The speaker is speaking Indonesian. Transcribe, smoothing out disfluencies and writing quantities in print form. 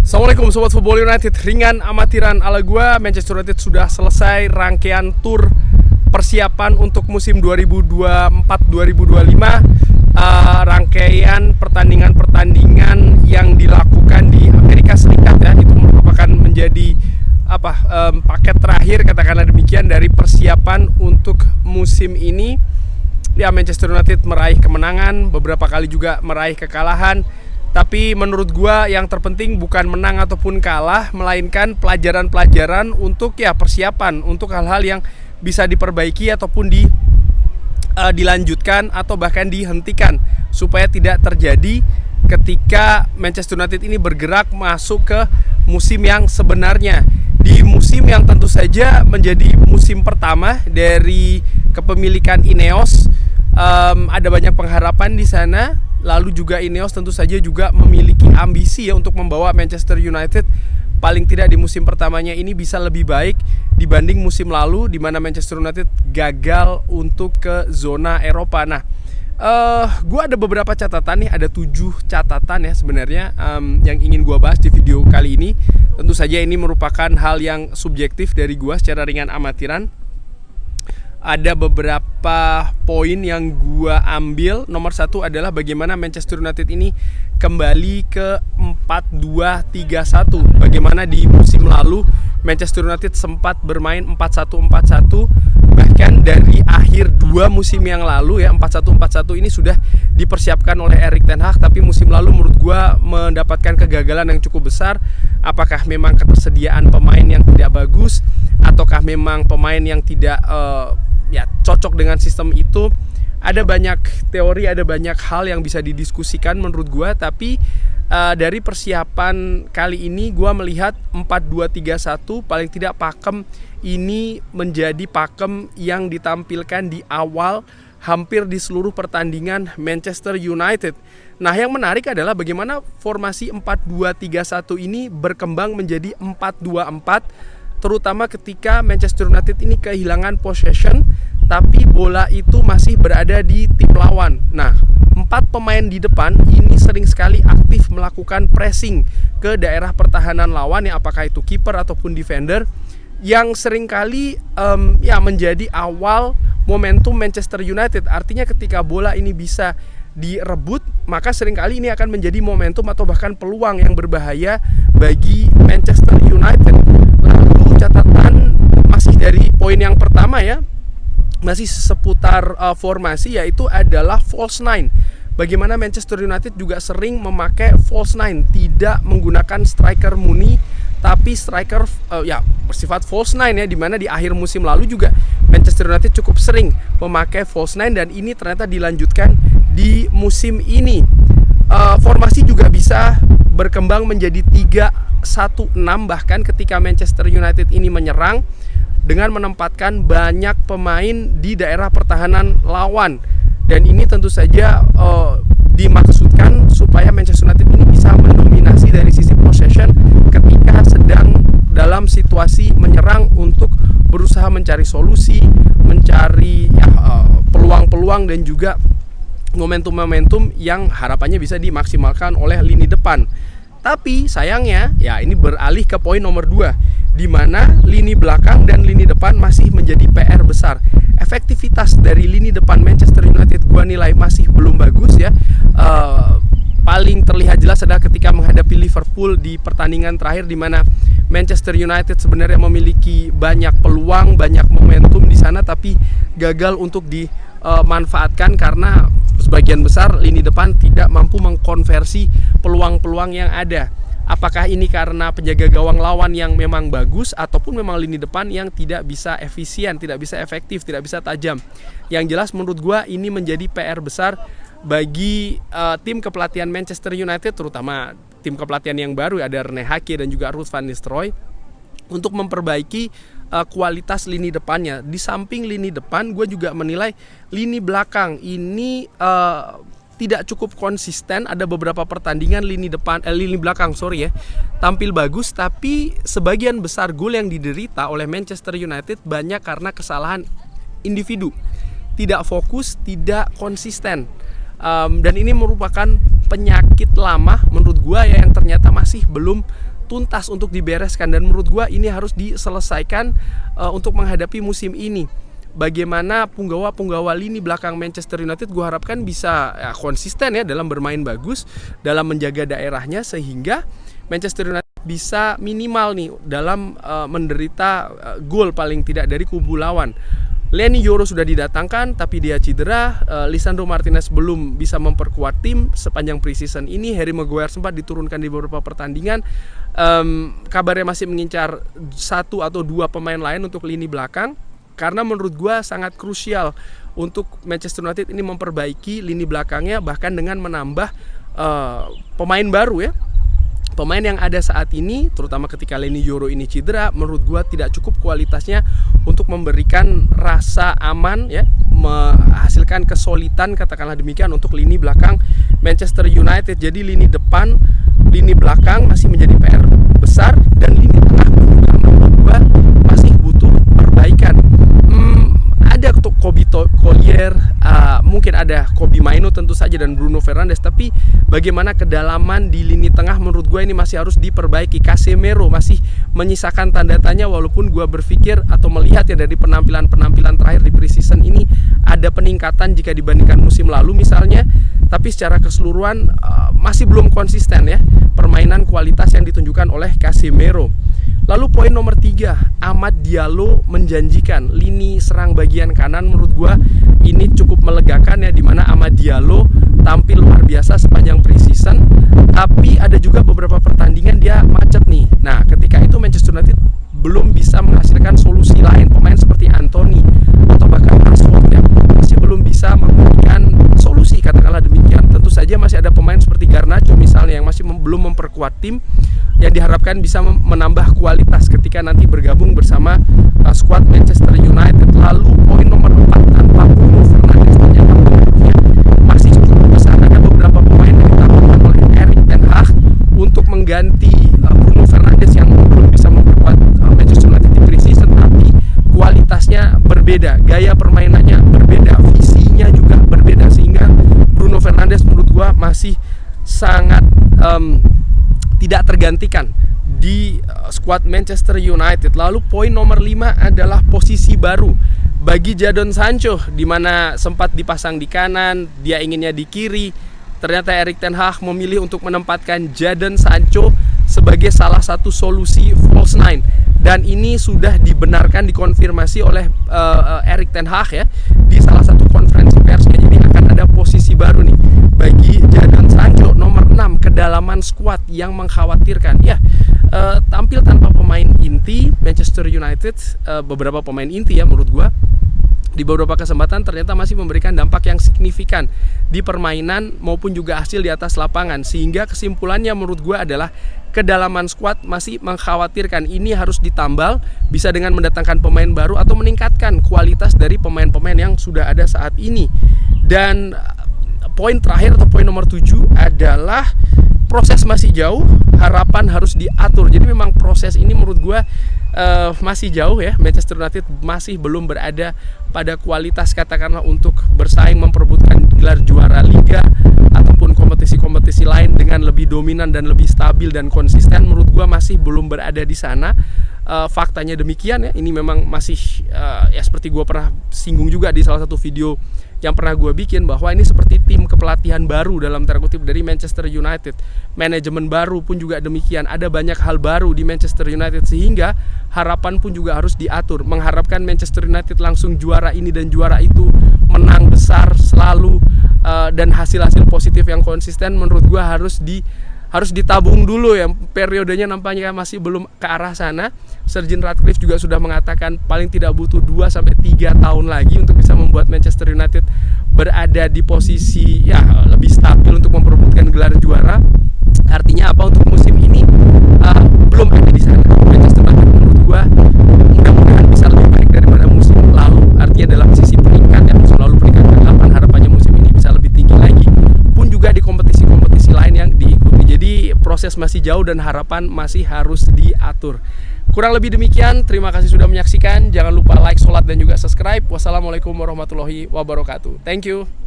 Assalamualaikum Sobat Football United. Ringan amatiran ala gua, Manchester United sudah selesai rangkaian tur persiapan untuk musim 2024-2025. Rangkaian pertandingan-pertandingan yang dilakukan di Amerika Serikat ya, itu merupakan menjadi paket terakhir, katakanlah demikian, dari persiapan untuk musim ini. Ya, Manchester United meraih kemenangan, beberapa kali juga meraih kekalahan. Tapi menurut gua yang terpenting bukan menang ataupun kalah, melainkan pelajaran-pelajaran untuk persiapan untuk hal-hal yang bisa diperbaiki ataupun dilanjutkan atau bahkan dihentikan supaya tidak terjadi ketika Manchester United ini bergerak masuk ke musim yang sebenarnya. Di musim yang tentu saja menjadi musim pertama dari kepemilikan Ineos, ada banyak pengharapan di sana. Lalu juga Ineos tentu saja juga memiliki ambisi ya untuk membawa Manchester United paling tidak di musim pertamanya ini bisa lebih baik dibanding musim lalu, di mana Manchester United gagal untuk ke zona Eropa. Nah, gue ada beberapa catatan nih, ada 7 catatan ya sebenarnya yang ingin gue bahas di video kali ini. Tentu saja ini merupakan hal yang subjektif dari gue secara ringan amatiran. Ada beberapa poin yang gua ambil. Nomor 1 adalah bagaimana Manchester United ini kembali ke 4-2-3-1. Bagaimana di musim lalu Manchester United sempat bermain 4-1-4-1. Bahkan dari akhir 2 musim yang lalu ya, 4-1-4-1 ini sudah dipersiapkan oleh Erik ten Hag. Tapi musim lalu menurut gua mendapatkan kegagalan yang cukup besar. Apakah memang ketersediaan pemain yang tidak bagus, ataukah memang pemain yang tidak cocok dengan sistem itu? Ada banyak teori, ada banyak hal yang bisa didiskusikan menurut gua. Tapi dari persiapan kali ini gua melihat 4-2-3-1 paling tidak pakem ini menjadi pakem yang ditampilkan di awal hampir di seluruh pertandingan Manchester United. Nah, yang menarik adalah bagaimana formasi 4-2-3-1 ini berkembang menjadi 4-2-4, terutama ketika Manchester United ini kehilangan possession, tapi bola itu masih berada di tim lawan. Nah, 4 pemain di depan ini sering sekali aktif melakukan pressing ke daerah pertahanan lawan, ya apakah itu kiper ataupun defender, yang seringkali menjadi awal momentum Manchester United. Artinya ketika bola ini bisa direbut, maka seringkali ini akan menjadi momentum atau bahkan peluang yang berbahaya bagi Manchester United. Lalu catatan masih dari poin yang pertama ya, masih seputar formasi, yaitu adalah false nine. Bagaimana Manchester United juga sering memakai false nine, tidak menggunakan striker murni, tapi striker bersifat false nine ya, dimana di akhir musim lalu juga Manchester United cukup sering memakai false nine, dan ini ternyata dilanjutkan di musim ini. Formasi juga bisa berkembang menjadi 3-1-6 bahkan ketika Manchester United ini menyerang dengan menempatkan banyak pemain di daerah pertahanan lawan. Dan ini tentu saja dimaksudkan supaya Manchester United ini bisa mendominasi dari sisi possession ketika sedang dalam situasi menyerang, untuk berusaha mencari solusi, mencari peluang-peluang dan juga momentum-momentum yang harapannya bisa dimaksimalkan oleh lini depan. Tapi sayangnya ya ini beralih ke poin nomor 2, di mana lini belakang dan lini depan masih menjadi PR besar. Efektivitas dari lini depan Manchester United gua nilai masih belum bagus ya. Paling terlihat jelas adalah ketika menghadapi Liverpool di pertandingan terakhir, di mana Manchester United sebenarnya memiliki banyak peluang, banyak momentum di sana, tapi gagal untuk dimanfaatkan karena sebagian besar lini depan tidak mampu mengkonversi peluang-peluang yang ada. Apakah ini karena penjaga gawang lawan yang memang bagus, ataupun memang lini depan yang tidak bisa efisien, tidak bisa efektif, tidak bisa tajam? Yang jelas menurut gua ini menjadi PR besar bagi tim kepelatihan Manchester United, terutama tim kepelatihan yang baru, ada Rene Hake dan juga Ruud van Nistelrooy, untuk memperbaiki kualitas lini depannya. Di samping lini depan, gue juga menilai lini belakang ini tidak cukup konsisten. Ada beberapa pertandingan lini belakang tampil bagus, tapi sebagian besar gol yang diderita oleh Manchester United banyak karena kesalahan individu, tidak fokus, tidak konsisten. Dan ini merupakan penyakit lama menurut gua ya, yang ternyata masih belum tuntas untuk dibereskan, dan menurut gue ini harus diselesaikan untuk menghadapi musim ini. Bagaimana punggawa lini belakang Manchester United gue harapkan bisa konsisten ya dalam bermain bagus, dalam menjaga daerahnya, sehingga Manchester United bisa minimal nih dalam menderita gol paling tidak dari kubu lawan. Leny Yoro sudah didatangkan tapi dia cedera. Lisandro Martinez belum bisa memperkuat tim sepanjang preseason ini. Harry Maguire sempat diturunkan di beberapa pertandingan. Kabarnya masih mengincar 1 atau 2 pemain lain untuk lini belakang, karena menurut gue sangat krusial untuk Manchester United ini memperbaiki lini belakangnya, bahkan dengan menambah pemain baru ya. Pemain yang ada saat ini, terutama ketika Leny Yoro ini cedera, menurut gue tidak cukup kualitasnya untuk memberikan rasa aman ya, menghasilkan kesulitan katakanlah demikian untuk lini belakang Manchester United. Jadi lini depan, lini belakang masih menjadi PR besar, dan lini tengah pun juga menurut gue masih butuh perbaikan. Ada Kobbie Collier, mungkin ada Kobbie Mainoo tentu saja, dan Bruno Fernandes, tapi bagaimana kedalaman di lini tengah menurut gue ini masih harus diperbaiki. Casemiro masih menyisakan tanda tanya, walaupun gue berpikir atau melihat ya dari penampilan terakhir di preseason ini ada peningkatan jika dibandingkan musim lalu misalnya, tapi secara keseluruhan masih belum konsisten ya permainan kualitas yang ditunjukkan oleh Casemiro. Lalu poin nomor 3, Amad Diallo menjanjikan. Lini serang bagian kanan menurut gue ini cukup melegakan ya, dimana Amad Diallo tampil luar biasa sepanjang preseason, tapi ada juga beberapa pertandingan dia macet nih. Nah ketika itu Manchester United belum bisa menghasilkan solusi lain. Pemain seperti Anthony atau bahkan Rashford ya masih belum bisa memberikan solusi katakanlah demikian. Tentu saja masih ada pemain seperti Garnacho misalnya yang masih belum memperkuat tim, yang diharapkan bisa menambah kualitas ketika nanti bergabung bersama skuad Manchester United. Lalu poin nomor 4, tanpa Bruno Fernandes ternyata pengaruhnya masih cukup besar. Ada beberapa pemain yang ditambahkan oleh Erik ten Hag untuk mengganti Bruno Fernandes yang belum bisa memperkuat Manchester United di preseason, tapi kualitasnya berbeda, gaya permainannya berbeda, visinya juga berbeda, sehingga Bruno Fernandes menurut gua masih sangat tidak tergantikan di skuad Manchester United. Lalu poin nomor 5 adalah posisi baru bagi Jadon Sancho, di mana sempat dipasang di kanan, dia inginnya di kiri. Ternyata Erik ten Hag memilih untuk menempatkan Jadon Sancho sebagai salah satu solusi false nine, dan ini sudah dibenarkan, dikonfirmasi oleh Erik ten Hag ya di salah satu konferensi persnya. Jadi akan ada posisi baru nih bagi Jadon Sancho, nomor 6, kedalaman skuad yang mengkhawatirkan ya. Tampil tanpa pemain inti Manchester United, beberapa pemain inti ya menurut gua di beberapa kesempatan ternyata masih memberikan dampak yang signifikan di permainan maupun juga hasil di atas lapangan, sehingga kesimpulannya menurut gue adalah kedalaman skuad masih mengkhawatirkan. Ini harus ditambal, bisa dengan mendatangkan pemain baru atau meningkatkan kualitas dari pemain-pemain yang sudah ada saat ini. Dan poin terakhir atau poin nomor 7 adalah proses masih jauh, harapan harus diatur. Jadi memang proses ini menurut gue masih jauh ya. Manchester United masih belum berada pada kualitas katakanlah untuk bersaing memperebutkan gelar juara Liga ataupun kompetisi-kompetisi lain dengan lebih dominan dan lebih stabil dan konsisten. Menurut gue masih belum berada di sana. Faktanya demikian ya. Ini memang masih ya seperti gue pernah singgung juga di salah satu video yang pernah gue bikin, bahwa ini seperti tim kepelatihan baru dalam tanda kutip dari Manchester United. Manajemen baru pun juga demikian, ada banyak hal baru di Manchester United, sehingga harapan pun juga harus diatur. Mengharapkan Manchester United langsung juara ini dan juara itu, menang besar selalu, dan hasil-hasil positif yang konsisten menurut gue harus ditabung dulu ya. Periodenya nampaknya masih belum ke arah sana. Sir Jim Ratcliffe juga sudah mengatakan paling tidak butuh 2-3 tahun lagi untuk bisa membuat Manchester United berada di posisi ya lebih stabil untuk memperebutkan gelar juara. Artinya apa, untuk musim ini belum ada di sana. Manchester United menurut gua mudah-mudahan bisa lebih baik daripada musim lalu. Artinya dalam sisi peringkat, ya musim lalu peringkat ke-8, harapannya musim ini bisa lebih tinggi lagi, pun juga di kompetisi-kompetisi lain yang diikuti. Jadi proses masih jauh dan harapan masih harus diatur. Kurang lebih demikian, terima kasih sudah menyaksikan. Jangan lupa like, sholat, dan juga subscribe. Wassalamualaikum warahmatullahi wabarakatuh. Thank you.